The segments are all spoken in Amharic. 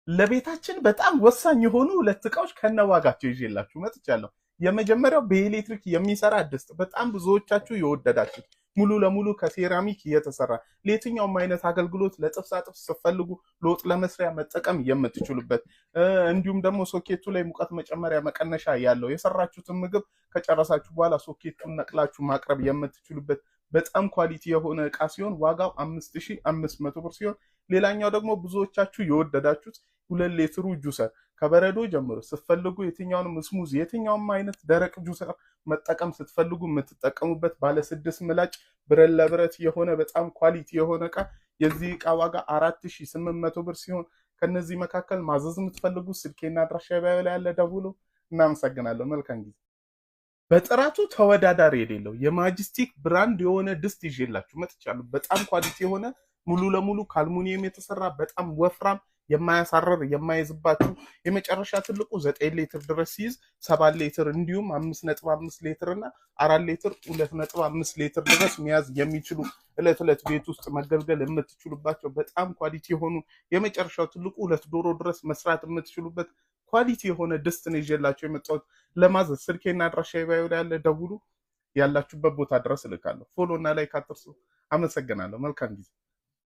ለቤታችን በጣም ወሳኝ የሆኑ ሁለት እቃዎች ከነዋጋቸው ይዤላችሁ መጥቻለሁ። የመጀመሪያው በኤሌክትሪክ የሚሰራ ድስት፣ በጣም ብዙዎቻችሁ የወደዳችሁት ሙሉ ለሙሉ ከሴራሚክ የተሰራ ለየትኛውም አይነት አገልግሎት ለጥብሳ ጥብስ ስትፈልጉ ለወጥ ለመስሪያ መጠቀም የምትችሉበት እንዲሁም ደግሞ ሶኬቱ ላይ ሙቀት መጨመሪያ መቀነሻ ያለው የሰራችሁትን ምግብ ከጨረሳችሁ በኋላ ሶኬቱን ነቅላችሁ ማቅረብ የምትችሉበት በጣም ኳሊቲ የሆነ እቃ ሲሆን ዋጋው 5500 ብር ሲሆን ሌላኛው ደግሞ ብዙዎቻችሁ የወደዳችሁት 2 ሊትሩ ጁሰር ከበረዶ ጀምሮ ስትፈልጉ የትኛውንም ስሙዝ የትኛውም አይነት ደረቅ ጁሰር መጠቀም ስትፈልጉ የምትጠቀሙበት ባለ 6 ምላጭ ብረት ለብረት የሆነ በጣም ኳሊቲ የሆነ እቃ የዚህ እቃ ዋጋ 4800 ብር ሲሆን ከነዚህ መካከል ማዘዝ የምትፈልጉ ስልኬና አድራሻ ላይ ያለ ደውሉ። እናመሰግናለሁ። መልካም ጊዜ። በጥራቱ ተወዳዳሪ የሌለው የማጅስቲክ ብራንድ የሆነ ድስት ይዤላችሁ መጥቻለሁ። በጣም ኳሊቲ የሆነ ሙሉ ለሙሉ ከአልሙኒየም የተሰራ በጣም ወፍራም የማያሳረር የማይዝባችሁ የመጨረሻ ትልቁ 9 ሊትር ድረስ ሲይዝ 7 ሊትር እንዲሁም 5.5 ሊትር እና 4 ሊትር 2.5 ሊትር ድረስ መያዝ የሚችሉ እለት ቤት ውስጥ መገልገል የምትችሉባቸው በጣም ኳሊቲ የሆኑ የመጨረሻው ትልቁ 2 ዶሮ ድረስ መስራት የምትችሉበት ኳሊቲ የሆነ ድስት ነው ይዤላችሁ የመጣሁት። ለማዘዝ ስልኬና አድራሻ ባዮ ላይ ያለ ደውሉ። ያላችሁበት ቦታ ድረስ እልካለሁ። ፎሎ እና ላይክ አትርሱ። አመሰግናለሁ። መልካም ጊዜ።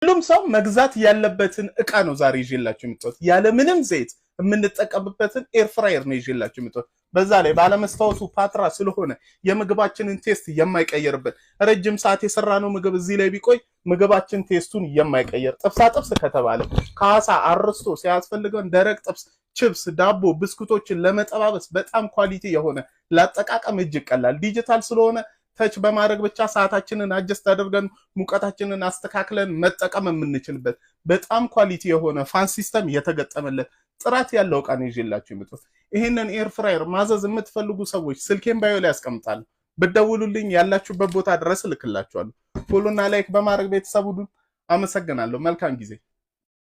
ሁሉም ሰው መግዛት ያለበትን እቃ ነው ዛሬ ይዤላችሁ የመጣሁት። ያለ ምንም ዘይት የምንጠቀምበትን ኤር ፍራየር ነው ይዤላችሁ የመጣሁት። በዛ ላይ ባለመስታወቱ ፓትራ ስለሆነ የምግባችንን ቴስት የማይቀየርበት ረጅም ሰዓት የሰራነው ምግብ እዚህ ላይ ቢቆይ ምግባችን ቴስቱን የማይቀየር ጥብሳ ጥብስ ከተባለ ከአሳ አርስቶ ሲያስፈልገን ደረቅ ጥብስ፣ ቺፕስ፣ ዳቦ፣ ብስኩቶችን ለመጠባበስ በጣም ኳሊቲ የሆነ ለአጠቃቀም እጅግ ቀላል ዲጂታል ስለሆነ ተች በማድረግ ብቻ ሰዓታችንን አጀስት አድርገን ሙቀታችንን አስተካክለን መጠቀም የምንችልበት በጣም ኳሊቲ የሆነ ፋን ሲስተም የተገጠመለት ጥራት ያለው እቃ ነው ይዤላችሁ የመጣሁት። ይሄንን ኤር ፍራየር ማዘዝ የምትፈልጉ ሰዎች ስልኬን ባዮ ላይ ያስቀምጣለሁ። ብትደውሉልኝ ያላችሁበት ቦታ ድረስ እልክላችኋለሁ። ፎሎና ላይክ በማድረግ ቤተሰቡን አመሰግናለሁ። መልካም ጊዜ።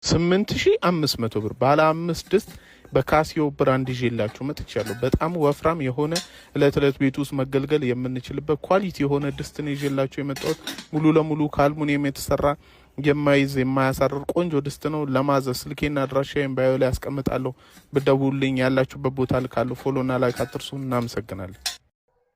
8500 ብር ባለ 5 ድስት በካሲዮ ብራንድ ይዤላችሁ መጥቻለሁ። በጣም ወፍራም የሆነ እለት ቤት ውስጥ መገልገል የምንችልበት ኳሊቲ የሆነ ድስት ነው ይዤላችሁ የመጣሁት። ሙሉ ለሙሉ ከአልሙኒየም የተሰራ የማይዝ የማያሳርር ቆንጆ ድስት ነው። ለማዘዝ ስልኬና አድራሻዬን ባዮ ላይ አስቀምጣለሁ። ብትደውሉልኝ ያላችሁበት ቦታ ልካለሁ። ፎሎና ላይክ አትርሱ። እናመሰግናለን።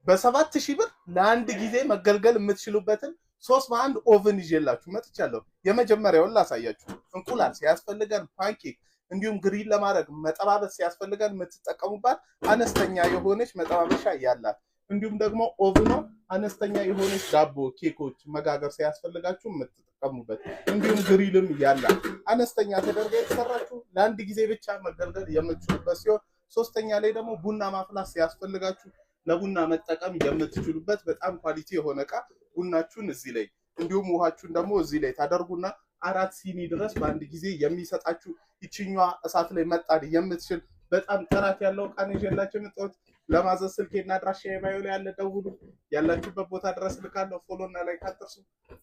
በ7000 ብር ለአንድ ጊዜ መገልገል የምትችሉበትን 3 በ1 ኦቨን ይዤላችሁ መጥቻለሁ። የመጀመሪያውን ላሳያችሁ። እንቁላል ሲያስፈልገን ፓንኬክ እንዲሁም ግሪል ለማድረግ መጠባበስ ሲያስፈልገን የምትጠቀሙባት አነስተኛ የሆነች መጠባበሻ ያላት እንዲሁም ደግሞ ኦቭኖ አነስተኛ የሆነች ዳቦ ኬኮች መጋገር ሲያስፈልጋችሁ የምትጠቀሙበት እንዲሁም ግሪልም ያላት አነስተኛ ተደርጋ የተሰራችሁ ለአንድ ጊዜ ብቻ መገልገል የምትችሉበት ሲሆን ሶስተኛ ላይ ደግሞ ቡና ማፍላት ሲያስፈልጋችሁ ለቡና መጠቀም የምትችሉበት በጣም ኳሊቲ የሆነ እቃ ቡናችሁን እዚህ ላይ እንዲሁም ውሃችሁን ደግሞ እዚህ ላይ ታደርጉና 4 ሲኒ ድረስ በአንድ ጊዜ የሚሰጣችሁ ይችኛዋ እሳት ላይ መጣድ የምትችል በጣም ጥራት ያለው እቃ ነው ይዤላችሁ የመጣሁት። ለማዘዝ ስልኬና አድራሻዬ ባዮ ላይ ያለ ደውሉ። ያላችሁበት ቦታ ድረስ ልካለሁ። ፎሎና ላይክ አትርሱ።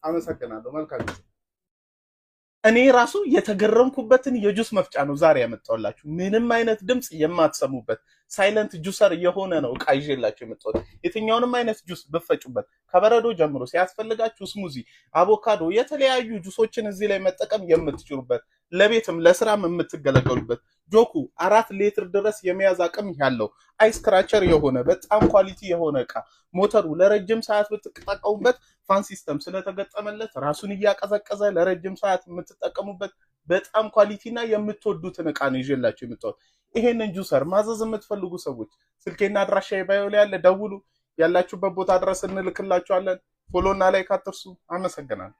አመሰግናለሁ። መልካም ጊዜ። እኔ ራሱ የተገረምኩበትን የጁስ መፍጫ ነው ዛሬ ያመጣሁላችሁ። ምንም አይነት ድምጽ የማትሰሙበት ሳይለንት ጁሰር የሆነ ነው እቃ ይዤላችሁ የመጣሁት። የትኛውንም አይነት ጁስ ብፈጩበት ከበረዶ ጀምሮ ሲያስፈልጋችሁ ስሙዚ፣ አቮካዶ፣ የተለያዩ ጁሶችን እዚህ ላይ መጠቀም የምትችሉበት ለቤትም ለስራም የምትገለገሉበት ጆኩ 4 ሊትር ድረስ የመያዝ አቅም ያለው አይስክራቸር የሆነ በጣም ኳሊቲ የሆነ እቃ ሞተሩ ለረጅም ሰዓት ብትጠቀሙበት ፋን ሲስተም ስለተገጠመለት ራሱን እያቀዘቀዘ ለረጅም ሰዓት የምትጠቀሙበት በጣም ኳሊቲና የምትወዱትን እቃ ነው ይዤላችሁ የመጣሁት። ይሄንን ጁሰር ማዘዝ የምትፈልጉ ሰዎች ስልኬና አድራሻዬ ባዮ ላይ ያለ ደውሉ። ያላችሁበት ቦታ ድረስ እንልክላችኋለን። ፎሎና ላይክ አትርሱ። አመሰግናለሁ።